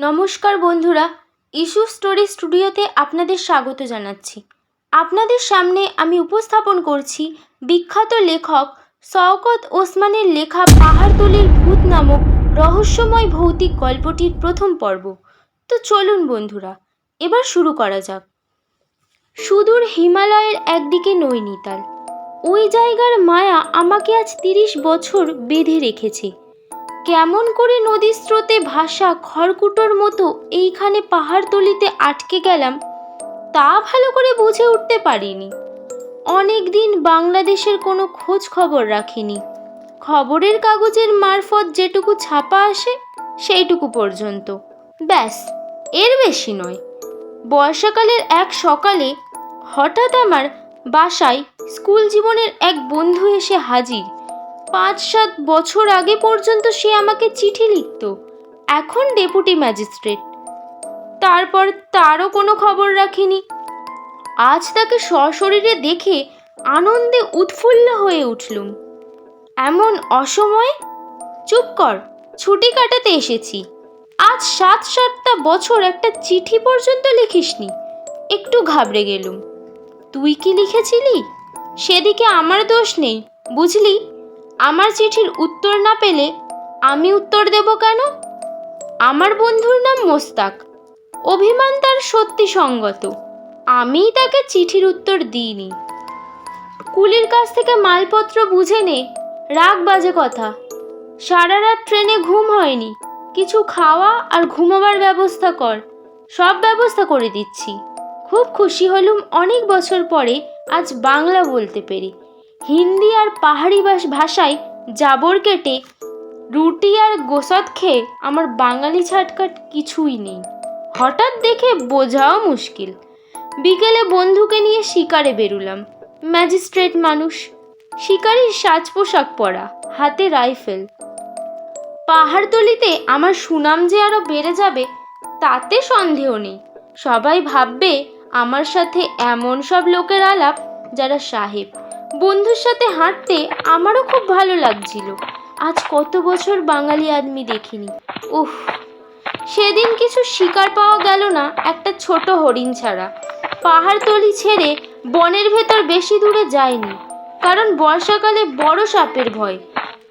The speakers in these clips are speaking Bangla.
নমস্কার বন্ধুরা, ইস্যু স্টোরি স্টুডিওতে আপনাদের স্বাগত জানাচ্ছি। আপনাদের সামনে আমি উপস্থাপন করছি বিখ্যাত লেখক শওকত ওসমানের লেখা পাহাড়তলির ভূত নামক রহস্যময় ভৌতিক গল্পটির প্রথম পর্ব। তো চলুন বন্ধুরা, এবার শুরু করা যাক। সুদূর হিমালয়ের একদিকে নৈনিতাল, ওই জায়গার মায়া আমাকে আজ 30 বছর বেঁধে রেখেছে। কেমন করে নদীর স্রোতে ভাসা খড়কুটোর মতো এইখানে পাহাড়তলিতে আটকে গেলাম তা ভালো করে বুঝে উঠতে পারিনি। অনেক দিন বাংলাদেশের কোনো খোঁজ খবর রাখিনি। খবরের কাগজের মারফত যেটুকু ছাপা আসে সেইটুকু পর্যন্ত, ব্যাস, এর বেশি নয়। বর্ষাকালের এক সকালে হঠাৎ আমার বাসায় স্কুল জীবনের এক বন্ধু এসে হাজির। 5-7 বছর আগে পর্যন্ত সে আমাকে চিঠি লিখত, এখন ডেপুটি ম্যাজিস্ট্রেট। তারপর তারও কোনো খবর রাখিনি। আজ তাকে সশরীরে দেখে আনন্দে উৎফুল্ল হয়ে উঠলুম। এমন অসময়ে? চুপ কর, ছুটি কাটাতে এসেছি। আজ 7-8টা বছর একটা চিঠি পর্যন্ত লিখিসনি। একটু ঘাবড়ে গেলুম। তুই কি লিখেছিলি? সেদিকে আমার দোষ নেই, বুঝলি। আমার চিঠির উত্তর না পেলে আমি উত্তর দেব কেন? আমার বন্ধুর নাম মোস্তাক। অভিমান তার সত্যি সঙ্গত। আমিই তাকে চিঠির উত্তর দিইনি। কুলির কাছ থেকে মালপত্র বুঝে নে, রাগ বাজে কথা। সারা রাত ট্রেনে ঘুম হয়নি। কিছু খাওয়া আর ঘুমোবার ব্যবস্থা কর। সব ব্যবস্থা করে দিচ্ছি। খুব খুশি হলুম অনেক বছর পরে আজ বাংলা বলতে পেরে। হিন্দি আর পাহাড়ি ভাষায় জাবর কেটে রুটি আর গোসত খেয়ে আমার বাঙালি ছাটকাট কিছুই নেই। হঠাৎ দেখে বোঝাও মুশকিল। বিকেলে বন্ধুকে নিয়ে শিকারে বেরুলাম। ম্যাজিস্ট্রেট মানুষ, শিকারির সাজ পোশাক পরা, হাতে রাইফেল। পাহাড়তলিতে আমার সুনাম যে আরো বেড়ে যাবে তাতে সন্দেহ নেই। সবাই ভাববে আমার সাথে এমন সব লোকের আলাপ যারা সাহেব। বন্ধুর সাথে হাঁটতে আমারও খুব ভালো লাগছিল। আজ কত বছর বাঙালি আদমি দেখিনি। উফ, সেদিন কিছু শিকার পাওয়া গেল না, একটা ছোট হরিণ ছাড়া। পাহাড়তলি ছেড়ে বনের ভেতর বেশি দূরে যায়নি, কারণ বর্ষাকালে বড় সাপের ভয়।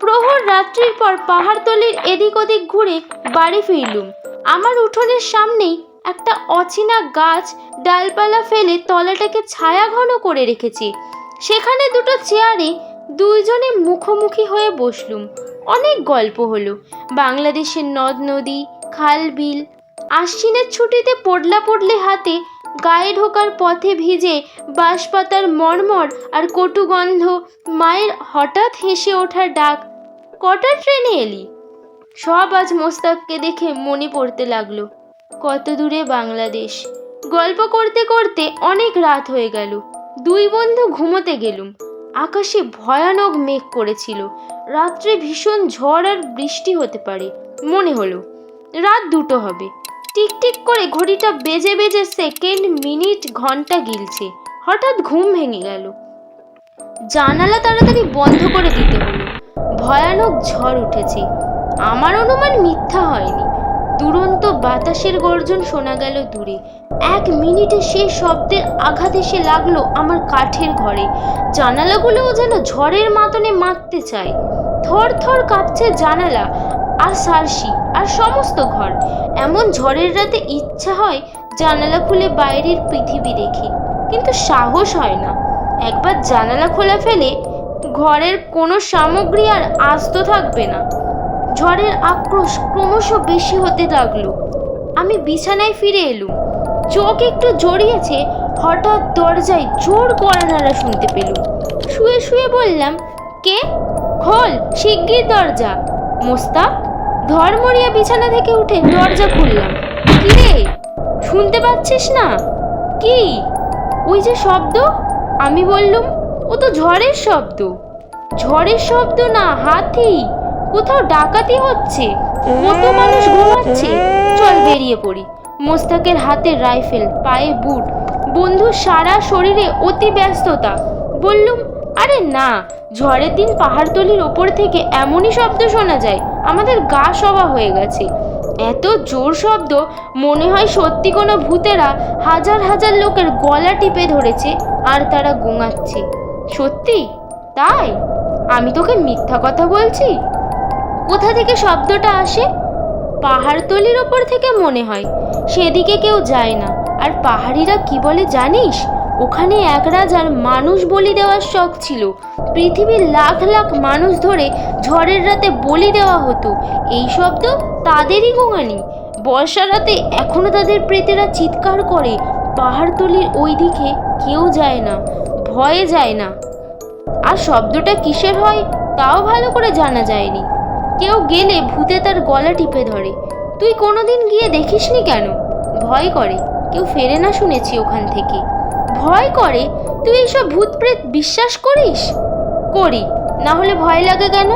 প্রহর রাত্রির পর পাহাড়তলির এদিক ওদিক ঘুরে বাড়ি ফিরলুম। আমার উঠোনের সামনেই একটা অচেনা গাছ ডালপালা ফেলে তলাটাকে ছায়া ঘন করে রেখেছে। সেখানে দুটো চেয়ারে দুইজনে মুখোমুখি হয়ে বসলুম। অনেক গল্প হলো, বাংলাদেশের নদ নদী, খাল বিল। আশ্বিনের ছুটিতে পড়লা পড়লে হাতে, গায়ে ঢোকার পথে ভিজে বাঁশপাতার মর্মর আর কটু গন্ধ, মায়ের হঠাৎ হেসে ওঠার ডাক। কটার ট্রেনে এলি? সব আজ মোস্তাককে দেখে মনে পড়তে লাগলো। কত দূরে বাংলাদেশ। গল্প করতে করতে অনেক রাত হয়ে গেল। দুই বন্ধু ঘুমোতে গেলুম। আকাশে ভয়ানক মেঘ করেছিল। রাত্রে ভীষণ ঝড় আর বৃষ্টি হতে পারে। মনে হলো রাত 2টো হবে। টিকটিক করে ঘড়িটা বেজে বেজে সেকেন্ড, মিনিট, ঘন্টা গিলছে। হঠাৎ ঘুম ভেঙে গেল। জানালা তাড়াতাড়ি বন্ধ করে দিতে হলো। ভয়ানক ঝড় উঠেছে। আমার অনুমান মিথ্যা হয়নি। দুরন্ত বাতাসের গর্জন শোনা গেল দূরে। 1 মিনিটে সেই শব্দের আঘাত এসে লাগলো আমার কাঠের ঘরে। জানালাগুলোও যেন ঝড়ের মাতনে মারতে চায়। থর থর কাঁপছে জানালা আর সার্সি আর সমস্ত ঘর। এমন ঝড়ের রাতে ইচ্ছা হয় জানালা খুলে বাইরের পৃথিবী দেখি, কিন্তু সাহস হয় না। একবার জানালা খোলা ফেলে ঘরের কোনো সামগ্রী আর আস্ত থাকবে না। ঝড়ের আক্রোশ ক্রমশ বেশি হতে লাগলো। আমি বিছানায় ফিরে এলুম। চোখ একটু জড়িয়েছে, হঠাৎ দরজায় জোর কড়া নাড়া শুনতে পেলুম। শুয়ে শুয়ে বললাম, কে? খোল শিগগির দরজা। মোস্তাক। ধর্মরিয়া বিছানা থেকে উঠে দরজা খুললাম। কি রে, শুনতে পাচ্ছিস না? কি? ওই যে শব্দ। আমি বললুম, ও তো ঝড়ের শব্দ। ঝড়ের শব্দ না, হাতি। কোথাও ডাকাতি হচ্ছে। কত মানুষ ঘুমাচ্ছে। চল বেরিয়ে পড়ি। মোস্তাকের হাতে রাইফেল, পায়ে বুট, বন্ধু সারা শরীরে অতি ব্যস্ততা। বললুম, আরে না, ঝড়ের দিন পাহাড়তলির ওপর থেকে এমনই শব্দ শোনা যায়, আমাদের গা সওয়া হয়ে গেছে। এত জোর শব্দ, মনে হয় সত্যি কোনো ভূতেরা হাজার হাজার লোকের গলা টিপে ধরেছে আর তারা গোঙাচ্ছে। সত্যি তাই? আমি তোকে মিথ্যা কথা বলছি? কোথা থেকে শব্দটা আসে? পাহাড়তলির ওপর থেকে মনে হয়। সেদিকে কেউ যায় না। আর পাহাড়িরা কি বলে জানিস? ওখানে এক রাজার মানুষ বলি দেওয়ার শখ ছিল। পৃথিবীর লাখ লাখ মানুষ ধরে ঝড়ের রাতে বলি দেওয়া হতো। এই শব্দ তাদেরই গোঙানি। বর্ষা রাতে এখনো তাদের প্রেতেরা চিৎকার করে। পাহাড়তলির ওই দিকে কেউ যায় না, ভয়ে যায় না। আর শব্দটা কিসের হয় তাও ভালো করে জানা যায়নি। কেউ গেলে ভূতে তার গলা টিপে ধরে। তুই কোনোদিন গিয়ে দেখিসনি কেন? ভয় করে, কেউ ফেরে না শুনেছি ওখান থেকে। ভয় করে? তুই এইসব ভূত প্রেত বিশ্বাস করিস? করি, না হলে ভয় লাগে কেন?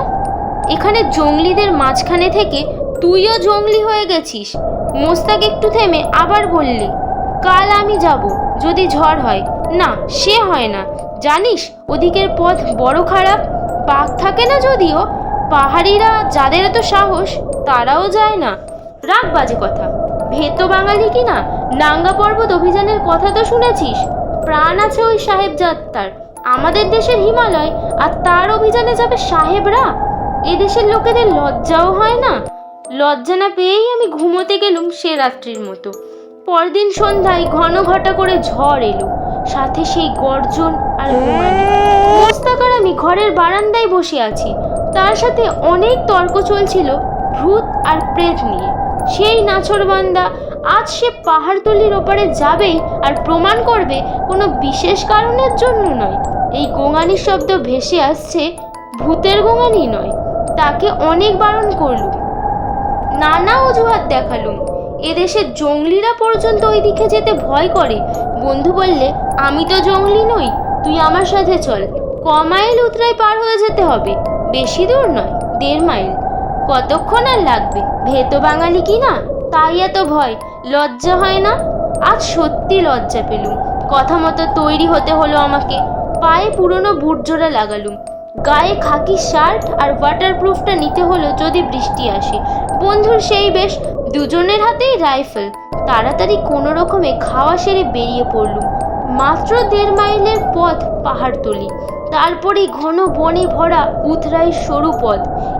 এখানে জঙ্গলিদের মাঝখানে থেকে তুইও জঙ্গলি হয়ে গেছিস। মোস্তাক একটু থেমে আবার বললি, কাল আমি যাব যদি ঝড় হয়। না, সে হয় না। জানিস ওদিকের পথ বড় খারাপ, বাঘ থাকে না যদিও। পাহাড়িরা যাদের এত সাহস তারাও যায় না। রাগ বাজে কথা। ভেত বাঙালি কি না, নাঙ্গা পর্বত অভিযানের কথা তো শুনেছিস? প্রাণ আছে ওই সাহেব যাত্রার। আমাদের দেশের হিমালয়, আর তার অভিযানে যাবে সাহেবরা। এদেশের লোকেদের লজ্জাও হয় না। লজ্জা না পেয়েই আমি ঘুমোতে গেলুম সে রাত্রির মতো। পরদিন সন্ধ্যায় ঘন ঘটা করে ঝড় এলো, সাথে সেই গর্জন আর গোঙানি। মোস্তাক আর আমি ঘরের বারান্দায় বসে আছি। তার সাথে অনেক তর্ক চলছিল ভূত আর প্রেত নিয়ে। সেই নাছোড়বান্দা আজ সে পাহাড়তলির ওপারে যাবেই আর প্রমাণ করবে কোনো বিশেষ কারণের জন্য নয়। এই গোঙানির শব্দ ভেসে আসছে, ভূতের গোঙানি নয়। তাকে অনেক বারণ করলুম, নানা অজুহাত দেখালুম। এদেশের জঙ্গলিরা পর্যন্ত ওই দিকে যেতে ভয় করে। বন্ধু বললে, আমি তো জঙ্গলি নই, তুই আমার সাথে চল। ক মাইল উতরাই পার হয়ে যেতে হবে, বেশি দূর নয়, 1.5 মাইল। কতক্ষণ আর লাগবে? ভেতো বাঙালি কি না, তাই এত ভয়। লজ্জা হয় না? আজ সত্যি লজ্জা পেলুম। কথা মতো তৈরি হতে হলো আমাকে। পায়ে পুরনো বুট জোড়া লাগালুম, গায়ে খাকি শার্ট আর ওয়াটারপ্রুফটা নিতে হলো যদি বৃষ্টি আসে। বন্ধুর সেই বেশ, দুজনের হাতেই রাইফেল। তাড়াতাড়ি কোনো রকমে খাওয়া সেরে বেরিয়ে পড়লুম। মাত্র 1.5 মাইলের পথ পাহাড়তলি, তারপরে ঘন বনে ভরা উথরাই সরু পথ।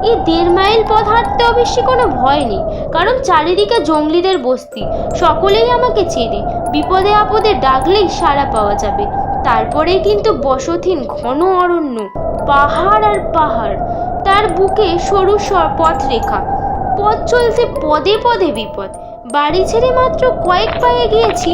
এই 1.5 মাইল পথ হাঁটতে অবশ্যই কোনো ভয় নেই, কারণ চারিদিকে জঙ্গলিদের বস্তি। সকলেই আমাকে চেনে, বিপদে আপদে ডাকলেই সাড়া পাওয়া যাবে। তারপরেই কিন্তু বসতিহীন ঘন অরণ্য, পাহাড় আর পাহাড়, তার বুকে সরু পথ রেখা। পথ চলছে পদে পদে বিপদ। বাড়ি ছেড়ে মাত্র কয়েক পায়ে গিয়েছি,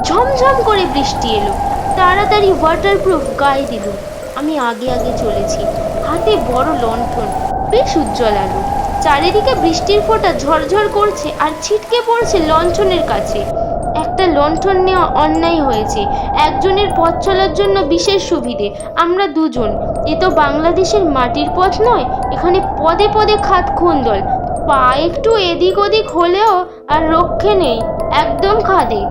ঝমঝম করে বৃষ্টি এলো। তাড়াতাড়ি ওয়াটারপ্রুফ গায়ে দিলুম। আমি আগে আগে চলেছি, হাতে বড় লণ্ঠন, বেশ উজ্জ্বল আলো। চারিদিকে বৃষ্টির ফোঁটা ঝরঝর করছে আর ছিটকে পড়ছে লণ্ঠনের কাছে। একটা লণ্ঠন নেওয়া অন্যায় হয়েছে। একজনের পথ চলার জন্য বিশেষ সুবিধে, আমরা দুজন। এ তো বাংলাদেশের মাটির পথ নয়, এখানে পদে পদে খাদ খুন্দল। পা একটু এদিক ওদিক হলেও আর রক্ষে নেই, একদম খাদে।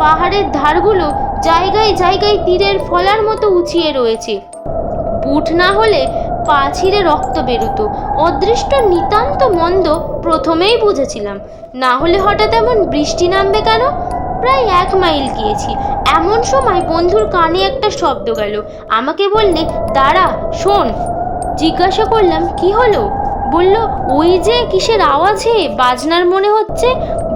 পাহাড়ের ধারগুলো জায়গায় জায়গায় তীরের ফলার মতো উঁচিয়ে রয়েছে। বুট না হলে পা ছিঁড়ে রক্ত বেরোতো। অদৃষ্ট নিতান্ত মন্দ প্রথমেই বুঝেছিলাম, না হলে হঠাৎ এমন বৃষ্টি নামবে কেন? প্রায় 1 মাইল গিয়েছি, এমন সময় বন্ধুর কানে একটা শব্দ গেল। আমাকে বললে, দাঁড়া, শোন। জিজ্ঞাসা করলাম, কি হলো? বলল, ওই যে কিসের আওয়াজে, বাজনার মনে হচ্ছে।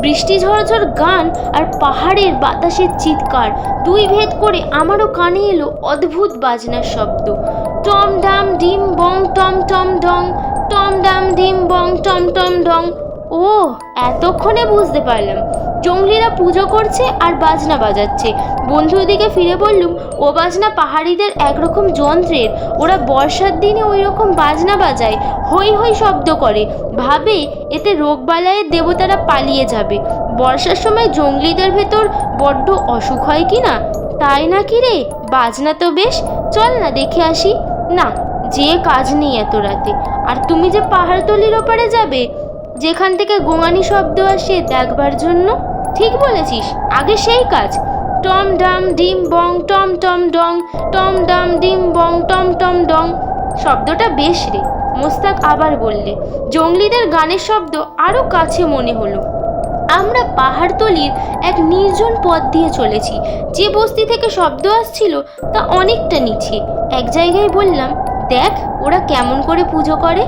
বৃষ্টি ঝরঝর গান আর পাহাড়ের বাতাসের চিৎকার দুই ভেদ করে আমারও কানে এলো অদ্ভুত বাজনার শব্দ। টম ডাম ডিম বং Tom Tom Dong, Tom Dam ডিম বং টম টম ডং। ও, এতক্ষণে বুঝতে পারলাম, জঙ্গলিরা পুজো করছে আর বাজনা বাজাচ্ছে। বন্ধুর দিকে ফিরে বললুম, ও বাজনা পাহাড়িদের একরকম যন্ত্রের। ওরা বর্ষার দিনে ওই রকম বাজনা বাজায়, হই হই শব্দ করে, ভাবে এতে রোগবালাইয়ের দেবতারা পালিয়ে যাবে। বর্ষার সময় জঙ্গলিদের ভেতর বড্ড অসুখ হয় কি না? তাই নাকি রে? বাজনা তো বেশ, চল না দেখে আসি। না, যে কাজ নেই এত রাতে। আর তুমি যে পাহাড়তলির ওপারে যাবে, যেখান থেকে গোঙানি শব্দ আসে দেখবার জন্য। ঠিক বলেছিস, আগে সেই কাজ। টম ডাম ডিম বং Tom Tom Dong, Tom Dam ডিম বং টম টম ডং। শব্দটা বেশ রে। মোস্তাক আবার বললে। জঙ্গলিদের গানের শব্দ আরো কাছে মনে হলো। আমরা পাহাড়তলির এক নির্জন পথ দিয়ে চলেছি। যে বস্তি থেকে শব্দ আসছিল তা অনেকটা নিচে। এক জায়গায় বললাম, দেখ ওরা কেমন করে পুজো করে।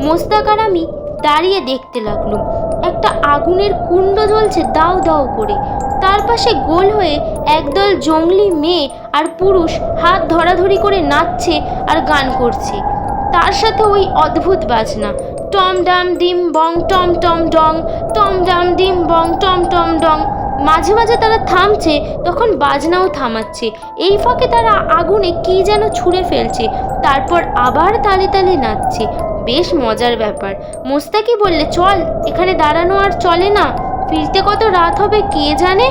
মোস্তাক আর আমি দাঁড়িয়ে দেখতে লাগলাম। একটা আগুনের কুণ্ড জ্বলছে দাউ দাউ করে। তার পাশে গোল হয়ে একদল জংলি মেয়ে আর পুরুষ হাত ধরাধরি করে নাচছে আর গান করছে। তার সাথে ওই অদ্ভুত বাজনা, টম ডাম ডিম বং Tom Tom Dong, Tom Dam ডিম বং টম টম ডং। মাঝে মাঝে তারা থামছে, তখন বাজনাও থামাচ্ছে। এই ফাঁকে তারা আগুনে কি যেন ছুঁড়ে ফেলছে, তারপর আবার তালে তালে নাচছে। বেশ মজার ব্যাপার। মোস্তাকি বললে, চল, এখানে দাঁড়ানো আর চলে না, ফিরতে কত রাত হবে কে জানে।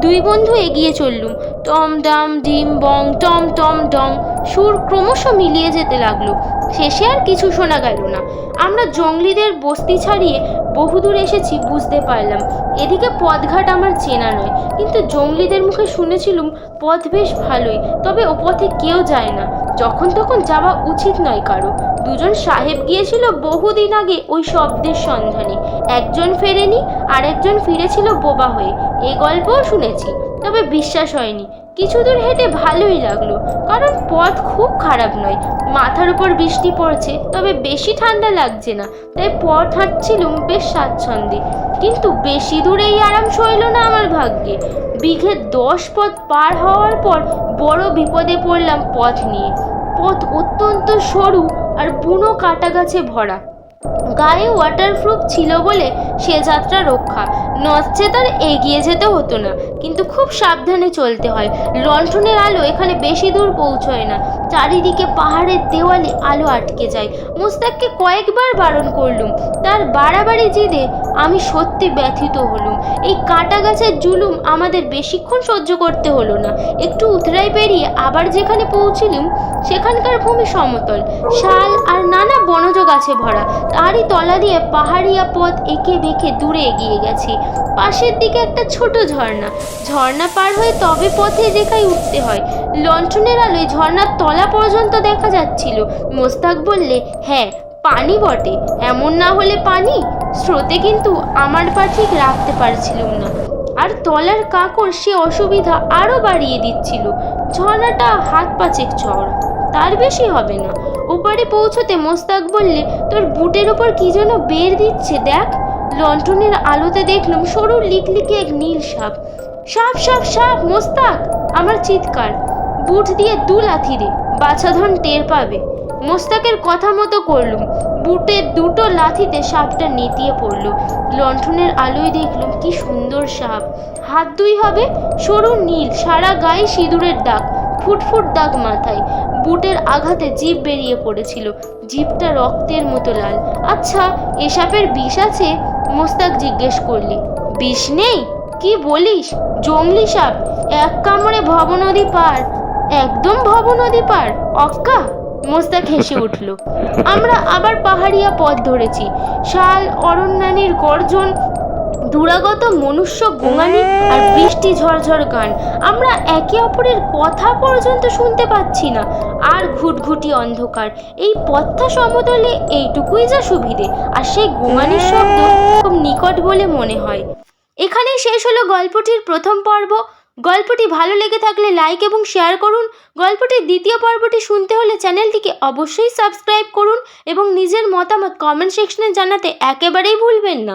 দুই বন্ধু এগিয়ে চললুম। টম ডাম ডিম বং টম টম ডং, সুর ক্রমশ মিলিয়ে যেতে লাগলো। শেষে আর কিছু শোনা গেল না। আমরা জঙ্গলিদের বস্তি ছাড়িয়ে বহুদূর এসেছি বুঝতে পারলাম। এদিকে পথঘাট আমার চেনা নয়, কিন্তু জঙ্গলিদের মুখে শুনেছিলুম পথ বেশ ভালোই, তবে ও পথে কেউ যায় না। যখন তখন যাওয়া উচিত নয় কারো। দুজন সাহেব গিয়েছিল বহুদিন আগে ওই শব্দের সন্ধানে। একজন ফেরেনি, আর একজন ফিরেছিল বোবা হয়ে। এই গল্পও শুনেছি, তবে বিশ্বাস হয়নি। কিছু দূর হেঁটে ভালোই লাগলো, কারণ পথ খুব খারাপ নয়। মাথার উপর বৃষ্টি পড়ছে, তবে বেশি ঠান্ডা লাগছে না, তাই পথ হাঁটছিলুম বেশ স্বাচ্ছন্দ্যে। কিন্তু বেশি দূরে এই আরাম সইল না আমার ভাগ্যে। বিঘে 10 পথ পার হওয়ার পর বড় বিপদে পড়লাম পথ নিয়ে। পথ অত্যন্ত সরু আর বুনো কাটা গাছে ভরা। গায়ে ওয়াটারপ্রুফ ছিল বলে সে যাত্রা রক্ষা, নচে তার এগিয়ে যেতে হতো না, কিন্তু খুব সাবধানে চলতে হয়। লণ্ঠনের আলো এখানে বেশি দূর পৌঁছয় না। চারিদিকে পাহাড়ের দেওয়ালে আলো আটকে যায়। মোস্তাককে কয়েকবার বারণ করলুম, তার বাড়াবাড়ি জিদে আমি সত্যি ব্যথিত হলুম। এই কাঁটা গাছের জুলুম আমাদের বেশিক্ষণ সহ্য করতে হলো না। একটু উতরাই পেরিয়ে আবার যেখানে পৌঁছিলুম, সেখানকার ভূমি সমতল, শাল আর নানা বনজ গাছে ভরা। তারই তলা দিয়ে পাহাড়িয়া পথ এঁকে বেঁকে দূরে এগিয়ে গেছে। পাশের দিকে একটা ছোট ঝর্ণা। ঝর্ণা পার হয়ে তবে পথে রেখায় উঠতে হয়। লণ্ঠনের আলোয় ঝর্ণার তলা পর্যন্ত দেখা যাচ্ছিল। মোস্তাক বললে, হ্যাঁ পানি বটে, এমন না হলে পানি। স্রোতে কিন্তু আমার পা ঠিক রাখতে পারছিলুম না, আর তলার কাঁকড় সে অসুবিধা আরও বাড়িয়ে দিচ্ছিল। ঝর্ণাটা হাত পাঁচেক চওড়া, তার বেশি হবে না। ওপারে পৌঁছতে মোস্তাক বললে, তোর বুটের ওপর কি যেন বের দিচ্ছে দেখ। লণ্ঠনের আলোতে দেখলুম সরু লিকলিকে এক নীল সাপ। সাপ সাপ সাপ মোস্তাক! আমার চিৎকার। বুট দিয়ে 2 লাথি দে, বাছাধন টের পাবে। মোস্তাকের কথা মতো করলুম। বুটের 2টো লাথিতে সাপটা নেতিয়ে পড়ল। লণ্ঠনের আলোয় দেখলুম কি সুন্দর সাপ। হাত 2 হবে, সরু নীল, সারা গায়ে সিঁদুরের দাগ, ফুটফুট দাগ মাথায়। বুটের আঘাতে জিভ বেরিয়ে পড়েছিল, জিভটা রক্তের মতো লাল। আচ্ছা, এ সাপের বিষ আছে? মোস্তাক জিজ্ঞেস করলি। বিষ নেই? কি বলিস? জংলি সাপ, এক কামড়ে ভবনদী পার। একদম ভবনদী পার, অক্কা। মোস্তাক হেসে উঠল। আমরা আবার পাহাড়িয়া পথ ধরেছি। শাল, অরণ্যানীর গর্জন, দুরাগত মনুষ্য গোঙানি আর বৃষ্টি ঝরঝর গান। আমরা একে অপরের কথা পর্যন্ত শুনতে পাচ্ছি না। আর ঘুটঘুটি অন্ধকার। এই পথটা সমতলে এইটুকুই যা সুবিধে, আর সেই গোঙানির শব্দ খুব নিকট বলে মনে হয়। এখানেই শেষ হলো গল্পটির প্রথম পর্ব। গল্পটি ভালো লেগে থাকলে লাইক এবং শেয়ার করুন। গল্পটির দ্বিতীয় পর্বটি শুনতে হলে চ্যানেলটিকে অবশ্যই সাবস্ক্রাইব করুন এবং নিজের মতামত কমেন্ট সেকশনে জানাতে একেবারেই ভুলবেন না।